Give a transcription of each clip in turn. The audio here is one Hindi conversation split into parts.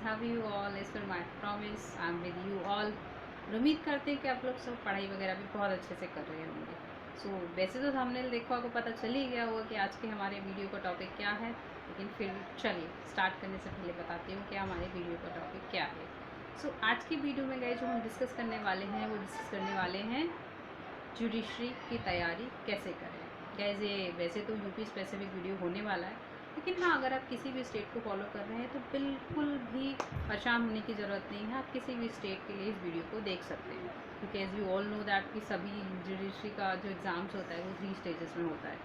have you all as per my promise I'm with you all। और उम्मीद करते हैं कि आप लोग सब पढ़ाई वगैरह भी बहुत अच्छे से कर रहे होंगे। वैसे तो थंबनेल देखो आपको पता चल ही गया होगा कि आज के हमारे वीडियो का टॉपिक क्या है, लेकिन फिर चलिए स्टार्ट करने से पहले बताती हूँ कि हमारे वीडियो का टॉपिक क्या है। आज की वीडियो में गए जो हम डिस्कस करने वाले हैं वो डिस्कस करने वाले हैं जुडिशरी की तैयारी कैसे करें। गैस ये वैसे तो यूपी स्पेसिफिक वीडियो होने वाला है, लेकिन हाँ अगर आप किसी भी स्टेट को फॉलो कर रहे हैं तो बिल्कुल भी परेशान होने की ज़रूरत नहीं है। आप किसी भी स्टेट के लिए इस वीडियो को देख सकते हैं, क्योंकि as you all know that कि सभी जुडिशरी का जो एग्ज़ाम्स होता है वो 3 स्टेजेस में होता है,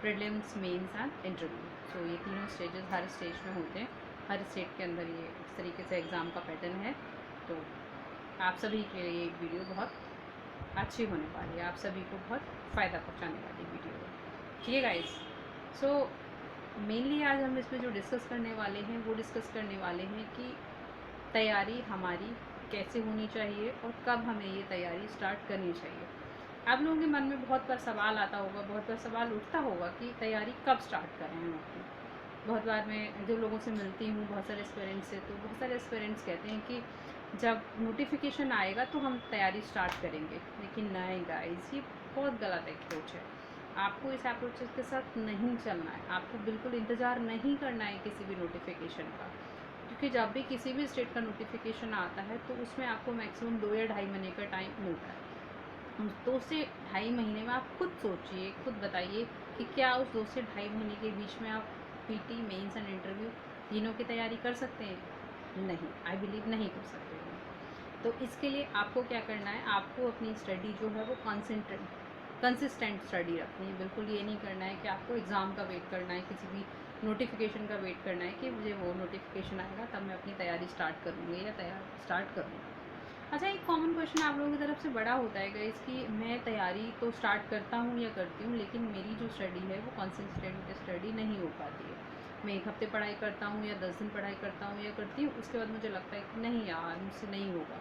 प्रीलिम्स, मेंस एंड इंटरव्यू। ये तीनों स्टेजेस हर स्टेज में होते हैं, हर स्टेट के अंदर ये इस तरीके से एग्ज़ाम का पैटर्न है। तो आप सभी के लिए ये वीडियो बहुत अच्छी होने वाली है, आप सभी को बहुत फ़ायदा पहुंचाने वाली वीडियो है। ठीक है गाइस, सो मेनली आज हम इसमें जो डिस्कस करने वाले हैं वो डिस्कस करने वाले हैं कि तैयारी हमारी कैसे होनी चाहिए और कब हमें ये तैयारी स्टार्ट करनी चाहिए। आप लोगों के मन में बहुत बार सवाल आता होगा, बहुत बार सवाल उठता होगा कि तैयारी कब स्टार्ट करें हम अपनी। बहुत बार मैं जो लोगों से मिलती हूँ, बहुत सारे एस्पिरेंट्स से, तो बहुत सारे एस्पिरेंट्स कहते हैं कि जब नोटिफिकेशन आएगा तो हम तैयारी स्टार्ट करेंगे। लेकिन नहीं गाइस, ये बहुत गलत अप्रोच है। आपको इस अप्रोच के साथ नहीं चलना है, आपको बिल्कुल इंतज़ार नहीं करना है किसी भी नोटिफिकेशन का, क्योंकि जब भी किसी भी स्टेट का नोटिफिकेशन आता है तो उसमें आपको मैक्सिमम 2 या ढाई महीने का टाइम मिलता है। 2 से ढाई महीने में आप खुद सोचिए, खुद बताइए कि क्या उस 2 से ढाई महीने के बीच में आप पीटी, मेंस एंड इंटरव्यू तीनों की तैयारी कर सकते हैं? नहीं, आई बिलीव नहीं कर सकते हैं। तो इसके लिए आपको क्या करना है, आपको अपनी स्टडी जो है वो कंसिस्टेंट स्टडी रखनी है। बिल्कुल ये नहीं करना है कि आपको एग्ज़ाम का वेट करना है, किसी भी नोटिफिकेशन का वेट करना है कि मुझे वो नोटिफिकेशन आएगा तब मैं अपनी तैयारी स्टार्ट करूँगी या तैयारी स्टार्ट करूँगा। अच्छा, एक कॉमन क्वेश्चन आप लोगों की तरफ से बड़ा होता है गाइस कि मैं तैयारी तो स्टार्ट करता हूँ या करती हूँ, लेकिन मेरी जो स्टडी है वो कंसिस्टेंट स्टडी नहीं हो पाती है। मैं 1 हफ्ते पढ़ाई करता हूँ या 10 दिन पढ़ाई करता हूँ या करती हूँ, उसके बाद मुझे लगता है कि नहीं यार मुझसे नहीं होगा।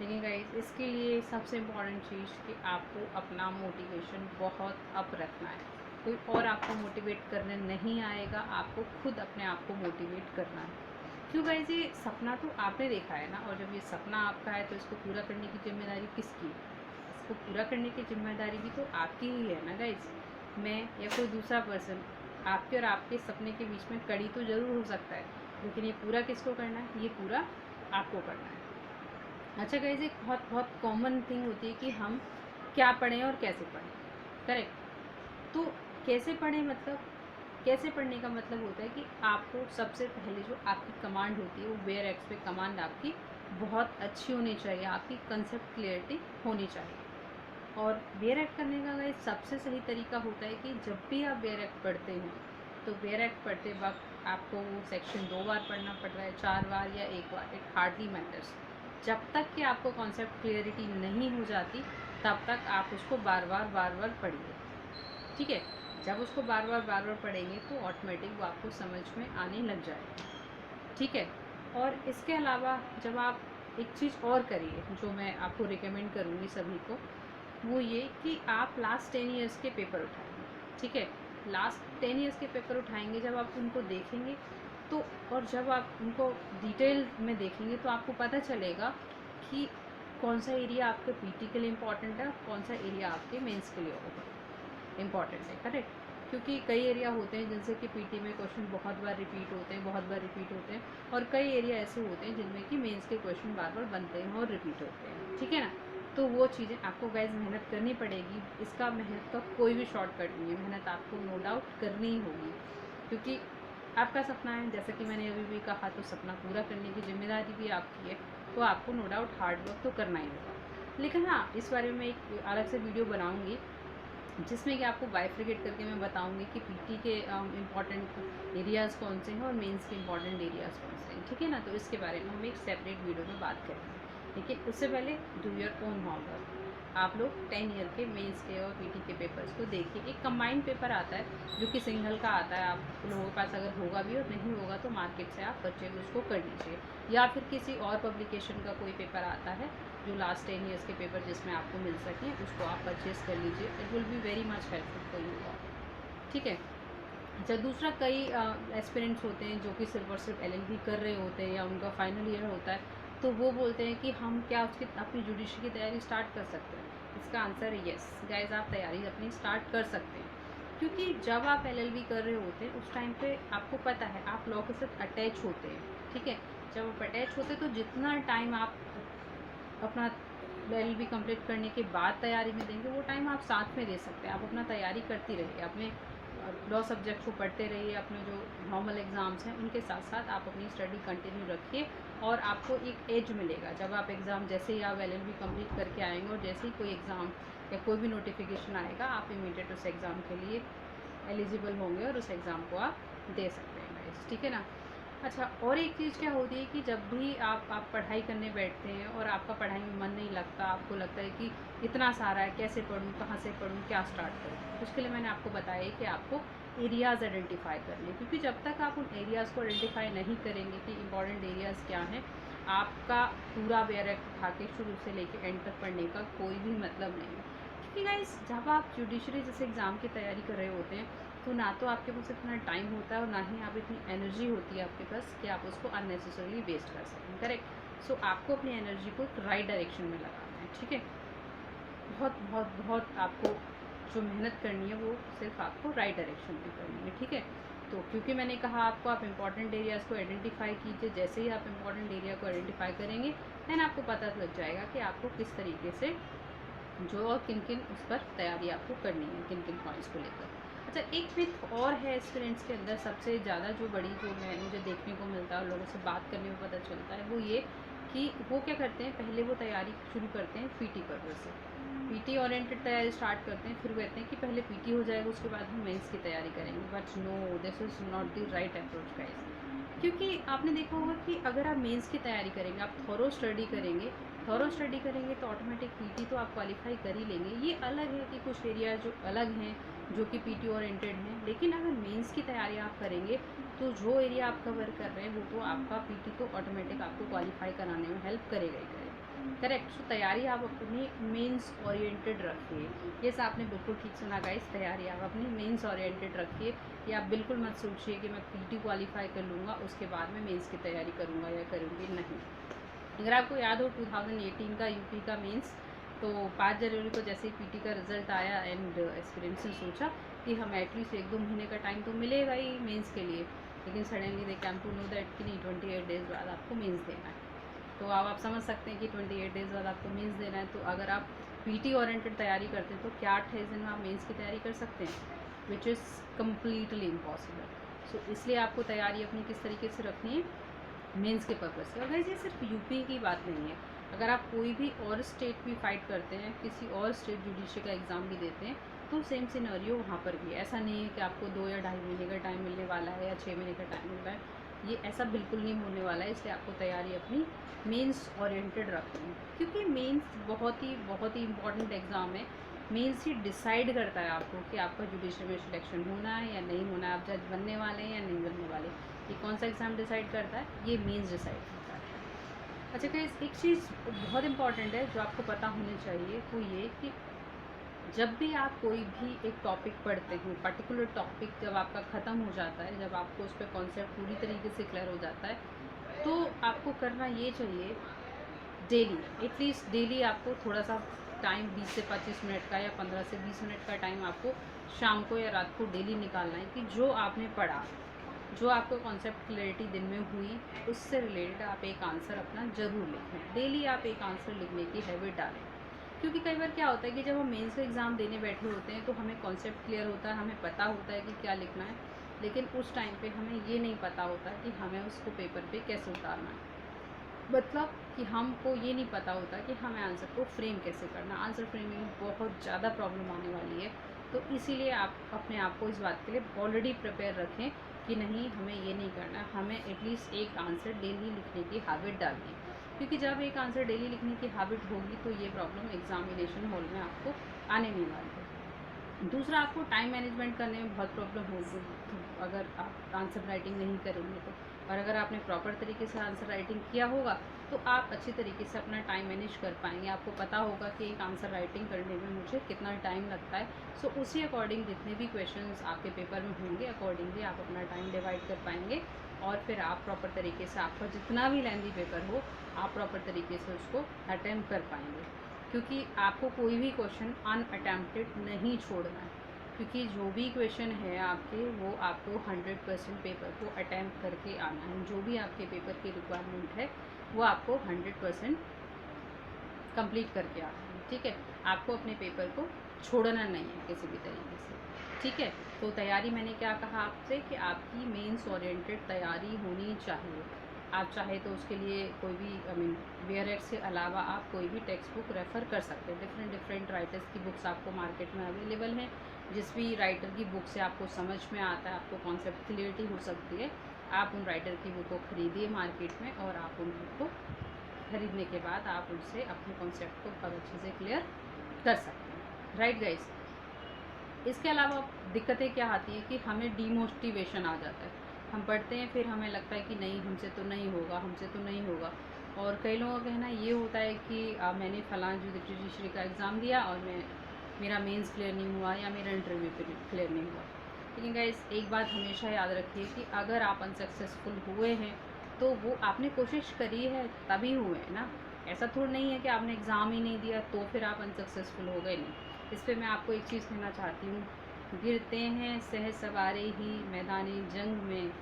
लेकिन गाइस इसके लिए सबसे इम्पॉर्टेंट चीज़ कि आपको अपना मोटिवेशन बहुत अप रखना है। कोई और आपको मोटिवेट करने नहीं आएगा, आपको खुद अपने आप को मोटिवेट करना है। क्यों गाइस, ये सपना तो आपने देखा है ना, और जब ये सपना आपका है तो इसको पूरा करने की जिम्मेदारी किसकी है? इसको पूरा करने की जिम्मेदारी भी तो आपकी ही है ना गाइस। मैं या कोई दूसरा पर्सन आपके और आपके सपने के बीच में कड़ी तो ज़रूर हो सकता है, लेकिन ये पूरा किसको करना है? ये पूरा आपको करना है। अच्छा गाइस, एक बहुत बहुत कॉमन थिंग होती है कि हम क्या पढ़ें और कैसे पढ़ें। करेक्ट। तो कैसे पढ़ें मतलब, कैसे पढ़ने का मतलब होता है कि आपको सबसे पहले जो आपकी कमांड होती है वो वेयर एक्स पे कमांड आपकी बहुत अच्छी होनी चाहिए, आपकी कंसेप्ट क्लियरिटी होनी चाहिए। और बेयर एक्ट करने का गाइस सबसे सही तरीका होता है कि जब भी आप बेयर एक्ट पढ़ते हैं तो बेयर एक्ट पढ़ते वक्त आपको वो सेक्शन 2 बार पढ़ना पड़ रहा है, 4 बार या 1 बार, इट हार्डली मैटर्स। जब तक कि आपको कॉन्सेप्ट क्लियरिटी नहीं हो जाती तब तक आप उसको बार बार पढ़िए। ठीक है, जब उसको बार बार पढ़ेंगे तो ऑटोमेटिक वो आपको समझ में आने लग जाएगा। ठीक है। और इसके अलावा जब आप एक चीज़ और करिए जो मैं आपको रिकमेंड करूँगी सभी को, वो ये कि आप लास्ट 10 ईयर्स के पेपर उठाएंगे। ठीक है, लास्ट 10 ईयर्स के पेपर उठाएंगे, जब आप उनको देखेंगे तो, और जब आप उनको डिटेल में देखेंगे तो आपको पता चलेगा कि कौन सा एरिया आपके पीटी के लिए इम्पॉर्टेंट है और कौन सा एरिया आपके मेंस के लिए इम्पॉर्टेंट है। करेक्ट, क्योंकि कई एरिया होते हैं जिनसे कि पीटी में क्वेश्चन बहुत बार रिपीट होते हैं, बहुत बार रिपीट होते हैं, और कई एरिया ऐसे होते हैं जिनमें कि मेंस के क्वेश्चन बार बार बनते हैं और रिपीट होते हैं। ठीक है ना, तो वो चीज़ें आपको गाइस मेहनत करनी पड़ेगी। इसका मेहनत का कोई भी शॉर्टकट नहीं है, मेहनत आपको नो डाउट करनी ही होगी, क्योंकि आपका सपना है, जैसा कि मैंने अभी भी कहा, तो सपना पूरा करने की जिम्मेदारी भी आपकी है, तो आपको नो डाउट हार्ड वर्क तो करना ही होगा। लेकिन हाँ, इस बारे में एक अलग से वीडियो बनाऊँगी जिसमें कि आपको बाइफ्रिकेट करके मैं बताऊंगी कि पीटी के इम्पॉर्टेंट एरियाज़ कौन से हैं और मेंस के इम्पॉर्टेंट एरियाज़ कौन से हैं। ठीक है ना, तो इसके बारे में हम एक सेपरेट वीडियो में बात करेंगे। लेकिन उससे पहले डू योर ओन होमवर्क। आप लोग 10 ईयर के मेंस के और पीटी के पेपर्स को देखिए। एक कंबाइंड पेपर आता है जो कि सिंगल का आता है, आप लोगों के पास अगर होगा भी और नहीं होगा तो मार्केट से आप परचेज उसको कर लीजिए, या फिर किसी और पब्लिकेशन का कोई पेपर आता है जो लास्ट 10 ईयर्स के पेपर जिसमें आपको मिल सकें, उसको आप परचेज़ कर लीजिए। It will be very much helpful for you all. ठीक है, अच्छा, दूसरा कई एस्पिरेंट्स होते हैं जो कि सिर्फ और सिर्फ एलएलबी कर रहे होते हैं या उनका फाइनल ईयर होता है, तो वो बोलते हैं कि हम क्या उसकी अपनी जुडिशरी की तैयारी स्टार्ट कर सकते हैं। इसका आंसर है येस गाइस, आप तैयारी अपनी स्टार्ट कर सकते हैं। क्योंकि जब आप एलएलबी कर रहे होते हैं उस टाइम पे आपको पता है आप लॉ के साथ अटैच होते हैं, ठीक है। जब आप अटैच होते हैं तो जितना टाइम आप अपना एलएलबी कंप्लीट करने के बाद तैयारी में देंगे वो टाइम आप साथ में दे सकते हैं। आप अपना तैयारी करती रहिए, अपने लॉ सब्जेक्ट को पढ़ते रहिए, अपने जो नॉर्मल एग्ज़ाम्स हैं उनके साथ साथ आप अपनी स्टडी कंटिन्यू रखिए और आपको एक एज मिलेगा। जब आप एग्ज़ाम जैसे ही आप एलएलबी कंप्लीट करके आएंगे और जैसे ही कोई एग्ज़ाम या कोई भी नोटिफिकेशन आएगा आप इमीडिएट उस एग्ज़ाम के लिए एलिजिबल होंगे और उस एग्ज़ाम को आप दे सकते हैं गाइस, ठीक है ना। अच्छा, और एक चीज़ क्या होती है कि जब भी आप पढ़ाई करने बैठते हैं और आपका पढ़ाई में मन नहीं लगता, आपको लगता है कि इतना सारा है, कैसे पढूँ, कहाँ से पढूँ, क्या स्टार्ट करूँ, उसके लिए मैंने आपको बताया कि आपको एरियाज़ आइडेंटिफाई करने, क्योंकि जब तक आप उन एरियाज़ को आइडेंटिफाई नहीं करेंगे कि इंपॉर्टेंट एरियाज़ क्या हैं, आपका पूरा बैरक उठा के शुरू से लेके एंड तक पढ़ने का कोई भी मतलब नहीं है। क्योंकि गाइस जब आप जुडिशरी जैसे एग्ज़ाम की तैयारी कर रहे होते हैं तो ना तो आपके पास इतना टाइम होता है और ना ही आप इतनी एनर्जी होती है आपके पास कि आप उसको अननेसेसरली वेस्ट कर सकें, करेक्ट। सो आपको अपनी एनर्जी को राइट डायरेक्शन में लगाना है, ठीक है। बहुत बहुत बहुत आपको जो मेहनत करनी है वो सिर्फ आपको राइट डायरेक्शन में करनी है, ठीक है। तो क्योंकि मैंने कहा आपको आप इंपॉर्टेंट एरियाज़ को आइडेंटिफाई कीजिए, जैसे ही आप इंपॉर्टेंट एरिया को आइडेंटिफाई करेंगे देन आपको पता लग जाएगा कि आपको किस तरीके से जो और किन किन उस पर तैयारी आपको करनी है, किन किन पॉइंट्स को लेकर। अच्छा, एक मिथ और है स्टूडेंट्स के अंदर सबसे ज़्यादा जो बड़ी जो मैं मुझे देखने को मिलता है और लोगों से बात करने में पता चलता है वो ये कि वो क्या करते हैं, पहले वो तैयारी शुरू करते हैं पीटी पर्पज़ से, पीटी ओरिएंटेड तैयारी स्टार्ट करते हैं, फिर कहते हैं कि पहले पीटी हो जाएगा उसके बाद हम मेंस की तैयारी करेंगे। But no, this is not the right approach guys. क्योंकि आपने देखा होगा कि अगर आप मेंस की तैयारी करेंगे, आप थॉरो स्टडी करेंगे तो ऑटोमेटिक पीटी तो आप क्वालिफाई कर ही लेंगे। ये अलग है कि कुछ एरिया जो अलग हैं जो कि पीटी ओरिएंटेड हैं, लेकिन अगर मेंस की तैयारी आप करेंगे तो जो एरिया आप कवर कर रहे हैं वो तो आपका पीटी तो ऑटोमेटिक आपको क्वालिफाई कराने में हेल्प करेगा ही करेगा, करेक्ट। सो तैयारी आप अपनी मेंस ओरिएंटेड रखिए। ये सब आपने बिल्कुल ठीक सुना गाइस, तैयारी आप अपनी मेंस ओरिएंटेड रखिए। या आप बिल्कुल मत सोचिए कि मैं पीटी क्वालिफाई कर लूँगा उसके बाद में मेंस की तैयारी करूँगा या करूँगी, नहीं। अगर आपको याद हो 2018 का यूपी का मेंस, तो 5 जनवरी को जैसे ही पीटी का रिज़ल्ट आया एंड एस्पिरेंट्स ने सोचा कि हम एटलीस्ट 1-2 महीने का टाइम तो मिलेगा ही मेंस के लिए, लेकिन suddenly they came to know that कि नहीं 28 डेज़ बाद आपको मेंस देना है। तो अब आप समझ सकते हैं कि 28 डेज़ बाद आपको मेंस देना है, तो अगर आप पीटी ओरिएंटेड तैयारी करते हैं तो क्या 28 दिन में आप मेंस की तैयारी कर सकते हैं, विच इज़ कम्प्लीटली इम्पॉसिबल। सो इसलिए आपको तैयारी अपनी किस तरीके से रखनी है, मेंस के पर्पज़ से। और वैसे ये सिर्फ यूपी की बात नहीं है, अगर आप कोई भी और स्टेट भी फाइट करते हैं, किसी और स्टेट जुडिशरी का एग्ज़ाम भी देते हैं तो सेम सिनेरियो वहाँ पर भी है। ऐसा नहीं है कि आपको 2 या ढाई महीने का टाइम मिलने वाला है या 6 महीने का टाइम मिल रहा है, ये ऐसा बिल्कुल नहीं होने वाला है। इसलिए आपको तैयारी अपनी मेंस ओरिएंटेड रखनी है, क्योंकि मेंस बहुत ही इंपॉर्टेंट एग्ज़ाम है। मेंस ही डिसाइड करता है आपको कि आपका जुडिशरी में सिलेक्शन होना है या नहीं होना है, आप जज बनने वाले हैं या नहीं बनने वाले। ये कौन सा एग्ज़ाम डिसाइड करता है, ये मेंस डिसाइड करता है। अच्छा गाइस, एक चीज़ बहुत इंपॉर्टेंट है जो आपको पता होनी चाहिए, वो ये कि जब भी आप कोई भी एक टॉपिक पढ़ते हैं, पर्टिकुलर टॉपिक जब आपका ख़त्म हो जाता है, जब आपको उस पर कॉन्सेप्ट पूरी तरीके से क्लियर हो जाता है, तो आपको करना ये चाहिए डेली, एटलीस्ट डेली आपको थोड़ा सा टाइम 20 से 25 मिनट का या 15 से 20 मिनट का टाइम आपको शाम को या रात को डेली निकालना है कि जो आपने पढ़ा, जो आपको कॉन्सेप्ट क्लैरिटी दिन में हुई, उससे रिलेटेड आप एक आंसर अपना ज़रूर लिखें। डेली आप एक आंसर लिखने की हैबिट डालें, क्योंकि कई बार क्या होता है कि जब हम मेंस का एग्ज़ाम देने बैठे होते हैं तो हमें कॉन्सेप्ट क्लियर होता है, हमें पता होता है कि क्या लिखना है, लेकिन उस टाइम पे हमें ये नहीं पता होता कि हमें उसको पेपर पे कैसे उतारना है। मतलब कि हमको ये नहीं पता होता कि हमें आंसर को फ्रेम कैसे करना। आंसर फ्रेमिंग में बहुत ज़्यादा प्रॉब्लम आने वाली है, तो इसीलिए आप अपने आप को इस बात के लिए ऑलरेडी प्रिपेयर रखें कि नहीं, हमें ये नहीं करना, हमें एटलीस्ट एक आंसर डेली लिखने की हैबिट डालनी है। क्योंकि जब एक आंसर डेली लिखने की हैबिट होगी तो ये प्रॉब्लम एग्जामिनेशन हॉल में आपको आने नहीं वाली है। दूसरा, आपको टाइम मैनेजमेंट करने में बहुत प्रॉब्लम होगी अगर आप आंसर राइटिंग नहीं करेंगे तो। और अगर आपने प्रॉपर तरीके से आंसर राइटिंग किया होगा तो आप अच्छी तरीके से अपना टाइम मैनेज कर पाएंगे। आपको पता होगा कि एक आंसर राइटिंग करने में मुझे कितना टाइम लगता है। सो उसी अकॉर्डिंग जितने भी क्वेश्चंस आपके पेपर में होंगे अकॉर्डिंगली आप अपना टाइम डिवाइड कर पाएंगे और फिर आप प्रॉपर तरीके से आपका जितना भी लेंथी पेपर हो आप प्रॉपर तरीके से उसको अटैम्प्ट कर पाएंगे। क्योंकि आपको कोई भी क्वेश्चन अनअटैम्प्टेड नहीं छोड़ना है, क्योंकि जो भी क्वेश्चन है आपके वो आपको 100% पेपर को अटैम्प्ट करके आना है। जो भी आपके पेपर की रिक्वायरमेंट है वो आपको 100% कंप्लीट करके आना है। ठीक है, आपको अपने पेपर को छोड़ना नहीं है किसी भी तरीके से। ठीक है, तो तैयारी मैंने क्या कहा आपसे कि आपकी मेंस ओरिएंटेड तैयारी होनी चाहिए। आप चाहे तो उसके लिए कोई भी वीआरएक्स से अलावा आप कोई भी टेक्स्ट बुक रेफ़र कर सकते हैं। डिफरेंट राइटर्स की बुक्स आपको मार्केट में अवेलेबल हैं। जिस भी राइटर की बुक से आपको समझ में आता है, आपको कॉन्सेप्ट क्लियरिटी हो सकती है, आप उन राइटर की बुक को ख़रीदिए मार्केट में और आप उन बुक को खरीदने के बाद आप उनसे अपने कॉन्सेप्ट को बहुत अच्छे से क्लियर कर सकते हैं। राइट गाइस, इसके अलावा दिक्कतें क्या आती हैं कि हमें डीमोटिवेशन आ जाता है। हम पढ़ते हैं फिर हमें लगता है कि नहीं हमसे तो नहीं होगा, हमसे तो नहीं होगा। और कई लोगों का कहना ये होता है कि मैंने फ़लाँ जुडिशरी का एग्ज़ाम दिया और मेरा मेंस क्लियर नहीं हुआ या मेरा इंटरव्यू क्लियर नहीं हुआ। लेकिन गाइस एक बात हमेशा याद रखिए कि अगर आप अनसक्सेसफुल हुए हैं तो वो आपने कोशिश करी है तभी हुए हैं ना। ऐसा थोड़ा नहीं है कि आपने एग्ज़ाम ही नहीं दिया तो फिर आप अनसक्सेसफुल हो गए, नहीं। इस पर मैं आपको एक चीज़ कहना चाहती हूँ, गिरते हैं सह सवारे ही मैदानी जंग में,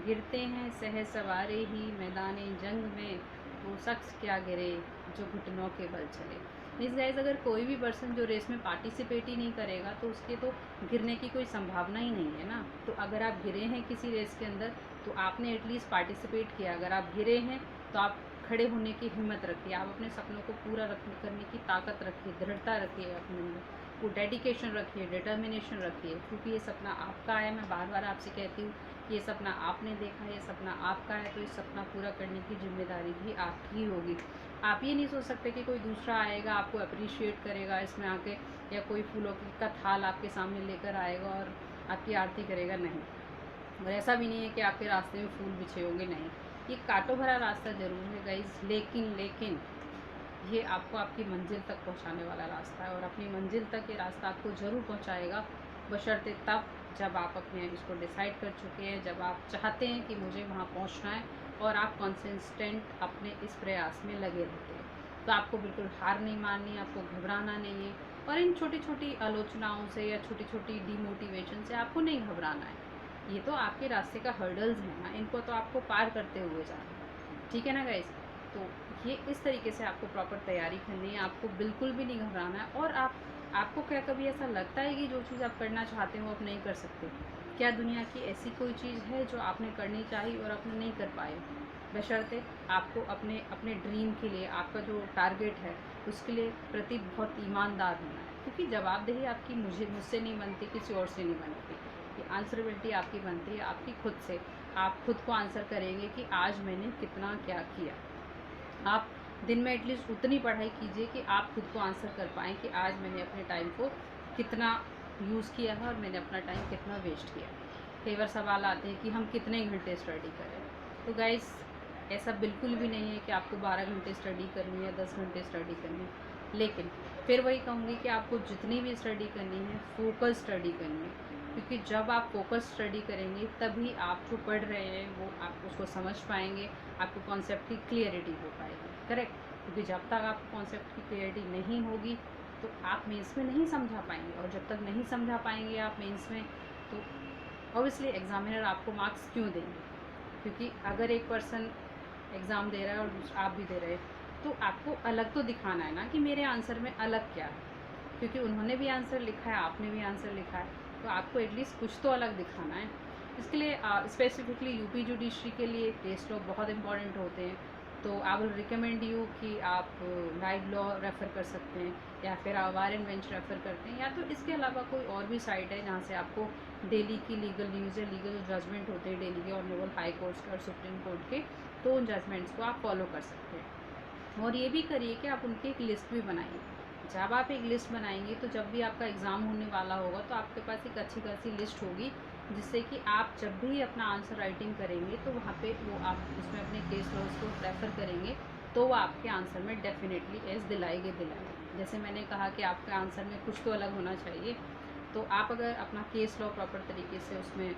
गिरते हैं सह सवारे ही मैदानी जंग में, वो शख्स क्या गिरे जो घुटनों के बल चले। मीन्स गाइस अगर कोई भी पर्सन जो रेस में पार्टिसिपेट ही नहीं करेगा तो उसके तो गिरने की कोई संभावना ही नहीं है ना। तो अगर आप गिरे हैं किसी रेस के अंदर तो आपने एटलीस्ट पार्टिसिपेट किया। अगर आप गिरे हैं तो आप खड़े होने की हिम्मत रखिए, आप अपने सपनों को पूरा करने की ताकत रखिए, दृढ़ता रखिए अपने अंदर, वो डेडिकेशन रखिए, डिटर्मिनेशन रखिए। क्योंकि ये सपना आपका है। मैं बार बार आपसे कहती हूँ ये सपना आपने देखा है, ये सपना आपका है, तो इस सपना पूरा करने की जिम्मेदारी भी आपकी होगी। आप ये नहीं सोच सकते कि कोई दूसरा आएगा आपको अप्रिशिएट करेगा इसमें आके, या कोई फूलों का थाल आपके सामने लेकर आएगा और आपकी आरती करेगा, नहीं। और ऐसा भी नहीं है कि आपके रास्ते में फूल बिछे होंगे, नहीं। ये कांटों भरा रास्ता ज़रूर है गाइस, लेकिन ये आपको आपकी मंजिल तक पहुंचाने वाला रास्ता है। और अपनी मंजिल तक ये रास्ता आपको ज़रूर पहुंचाएगा, बशर्ते तब जब आप अपने इसको डिसाइड कर चुके हैं, जब आप चाहते हैं कि मुझे वहाँ पहुंचना है और आप कंसिस्टेंट अपने इस प्रयास में लगे रहते हैं। तो आपको बिल्कुल हार नहीं माननी, आपको घबराना नहीं है। और इन छोटी छोटी आलोचनाओं से या छोटी छोटी डीमोटिवेशन से आपको नहीं घबराना है। ये तो आपके रास्ते का हर्डल्स हैं ना, इनको तो आपको पार करते हुए जाना है। ठीक है ना गाइस, तो ये इस तरीके से आपको प्रॉपर तैयारी करनी है, आपको बिल्कुल भी नहीं घबराना है। और आपको क्या कभी ऐसा लगता है कि जो चीज़ आप करना चाहते हो आप नहीं कर सकते? क्या दुनिया की ऐसी कोई चीज़ है जो आपने करनी चाहिए और आपने नहीं कर पाए? बशर्ते आपको अपने अपने ड्रीम के लिए, आपका जो टारगेट है उसके लिए प्रति बहुत ईमानदार होना है। क्योंकि जवाबदेही आपकी मुझसे नहीं बनती, किसी और से नहीं बनती। ये आंसरेबिलिटी आपकी बनती है आपकी खुद से। आप खुद को आंसर करेंगे कि आज मैंने कितना क्या किया। आप दिन में एटलीस्ट उतनी पढ़ाई कीजिए कि आप खुद को आंसर कर पाएँ कि आज मैंने अपने टाइम को कितना यूज़ किया है और मैंने अपना टाइम कितना वेस्ट किया। कई बार सवाल आते हैं कि हम कितने घंटे स्टडी करें। तो गाइस ऐसा बिल्कुल भी नहीं है कि आपको 12 घंटे स्टडी करनी है, 10 घंटे स्टडी करनी है। लेकिन फिर वही कहूँगी कि आपको जितनी भी स्टडी करनी है फोकस स्टडी करनी है। क्योंकि जब आप फोकस स्टडी करेंगे तभी आप जो पढ़ रहे हैं वो आप उसको समझ पाएंगे, आपको कॉन्सेप्ट की क्लियरिटी हो पाएगी। करेक्ट, क्योंकि जब तक आपको कॉन्सेप्ट की क्लियरिटी नहीं होगी तो आप मेंस में नहीं समझा पाएंगे। और जब तक नहीं समझा पाएंगे आप मेंस में तो ऑब्वियसली एग्जामिनर आपको मार्क्स क्यों देंगे? क्योंकि अगर एक पर्सन एग्ज़ाम दे रहा है और आप भी दे रहे हैं तो आपको अलग तो दिखाना है ना कि मेरे आंसर में अलग क्या है। क्योंकि उन्होंने भी आंसर लिखा है, आपने भी आंसर लिखा है, तो आपको एटलीस्ट कुछ तो अलग दिखाना है। इसके लिए स्पेसिफिकली यूपी जुडिशरी के लिए टेस्ट लॉ बहुत इंपॉर्टेंट होते हैं। तो आई विल रिकमेंड यू कि आप लाइव लॉ रेफ़र कर सकते हैं या फिर आप वार एंड बेंच रेफ़र करते हैं, या तो इसके अलावा कोई और भी साइट है जहाँ से आपको डेली की लीगल न्यूज़ या लीगल जजमेंट होते हैं डेली के ऑनरेबल हाई कोर्ट्स के और सुप्रीम कोर्ट के, तो उन जजमेंट्स को आप फॉलो कर सकते हैं। और ये भी करिए कि आप उनकी एक लिस्ट भी बनाइए। जब आप एक लिस्ट बनाएंगे तो जब भी आपका एग्ज़ाम होने वाला होगा तो आपके पास एक अच्छी खासी लिस्ट होगी जिससे कि आप जब भी अपना आंसर राइटिंग करेंगे तो वहाँ पे वो आप उसमें अपने केस लॉज को रेफ़र करेंगे तो वो आपके आंसर में डेफिनेटली एस दिलाएंगे दिलाएंगे। जैसे मैंने कहा कि आपके आंसर में कुछ तो अलग होना चाहिए, तो आप अगर अपना केस लॉ प्रॉपर तरीके से उसमें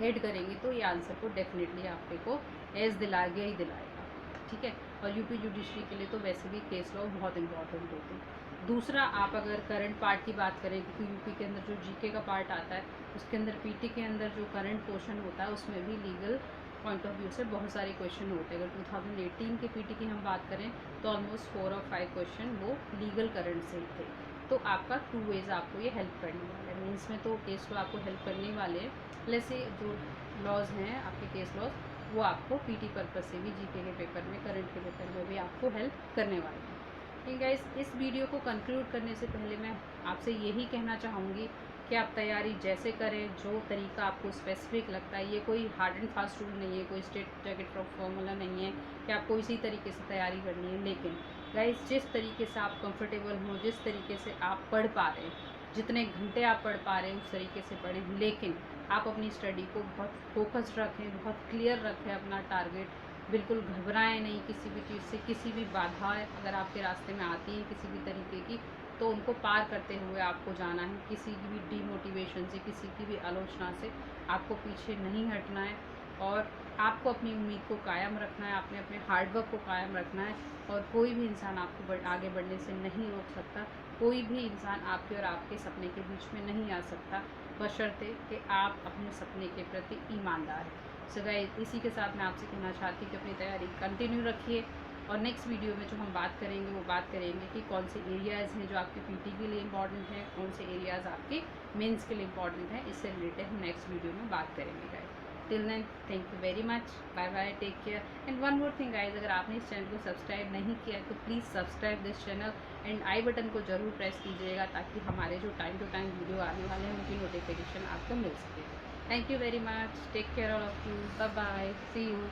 ऐड करेंगे तो ये आंसर को डेफिनेटली आपके को एस दिलाएगा ही दिलाएगा। ठीक है, और यूपी जुडिशरी के लिए तो वैसे भी केस लॉ बहुत इंपॉर्टेंट होते हैं। दूसरा, आप अगर करंट पार्ट की बात करें, क्योंकि यूपी के अंदर जो जीके का पार्ट आता है उसके अंदर पीटी के अंदर जो करंट पोर्शन होता है उसमें भी लीगल पॉइंट ऑफ व्यू से बहुत सारे क्वेश्चन होते हैं। अगर 2018 के पीटी की हम बात करें तो ऑलमोस्ट 4 और 5 क्वेश्चन वो लीगल करंट से ही थे। तो आपका 2 वेज आपको ये हेल्प करने वाला है। मीन्स में तो केस लॉ आपको हेल्प करने वाले हैं, प्लस ये जो लॉज हैं आपके केस लॉज वो आपको पीटी पर्पस से भी जीके के पेपर में, करंट के पेपर में भी आपको हेल्प करने वाले हैं। ठीक गाइस, इस वीडियो को कंक्लूड करने से पहले मैं आपसे यही कहना चाहूँगी कि आप तैयारी जैसे करें, जो तरीका आपको स्पेसिफिक लगता है, ये कोई हार्ड एंड फास्ट रूल नहीं है, कोई स्टेट जैकेट फॉर्मूला नहीं है कि आपको इसी तरीके से तैयारी करनी है। लेकिन गाइस, जिस तरीके से आप कंफर्टेबल हो, जिस तरीके से आप पढ़ पा रहे हैं, जितने घंटे आप पढ़ पा रहे हैं उस तरीके से पढ़ें, लेकिन आप अपनी स्टडी को बहुत फोकस्ड रखें, बहुत क्लियर रखें अपना टारगेट। बिल्कुल घबराएं नहीं किसी भी चीज़ से, किसी भी बाधा अगर आपके रास्ते में आती है किसी भी तरीके की, तो उनको पार करते हुए आपको जाना है। किसी की भी डीमोटिवेशन से, किसी की भी आलोचना से आपको पीछे नहीं हटना है और आपको अपनी उम्मीद को कायम रखना है, आपने अपने हार्डवर्क को कायम रखना है। और कोई भी इंसान आपको आगे बढ़ने से नहीं रोक सकता, कोई भी इंसान आपके और आपके सपने के बीच में नहीं आ सकता, बशर्ते कि आप अपने सपने के प्रति ईमानदार हैं। सो गाइस, इसी के साथ मैं आपसे कहना चाहती हूँ कि अपनी तैयारी कंटिन्यू रखिए। और नेक्स्ट वीडियो में जो हम बात करेंगे वो बात करेंगे कि कौन से एरियाज़ हैं जो आपके पीटी के लिए इंपॉर्टेंट हैं, कौन से एरियाज़ आपके मेंस के लिए इंपॉर्टेंट हैं। इससे रिलेटेड हम नेक्स्ट वीडियो में बात करेंगे guys. Till then, thank you very much, bye bye, take care. And one more thing guys, अगर आपने इस चैनल को सब्सक्राइब नहीं किया है तो please subscribe this channel and I button को ज़रूर प्रेस कीजिएगा ताकि हमारे जो टाइम टू टाइम वीडियो आने वाले हैं उनकी नोटिफिकेशन आपको मिल सके। Thank you very much, take care all of you, bye bye, see you.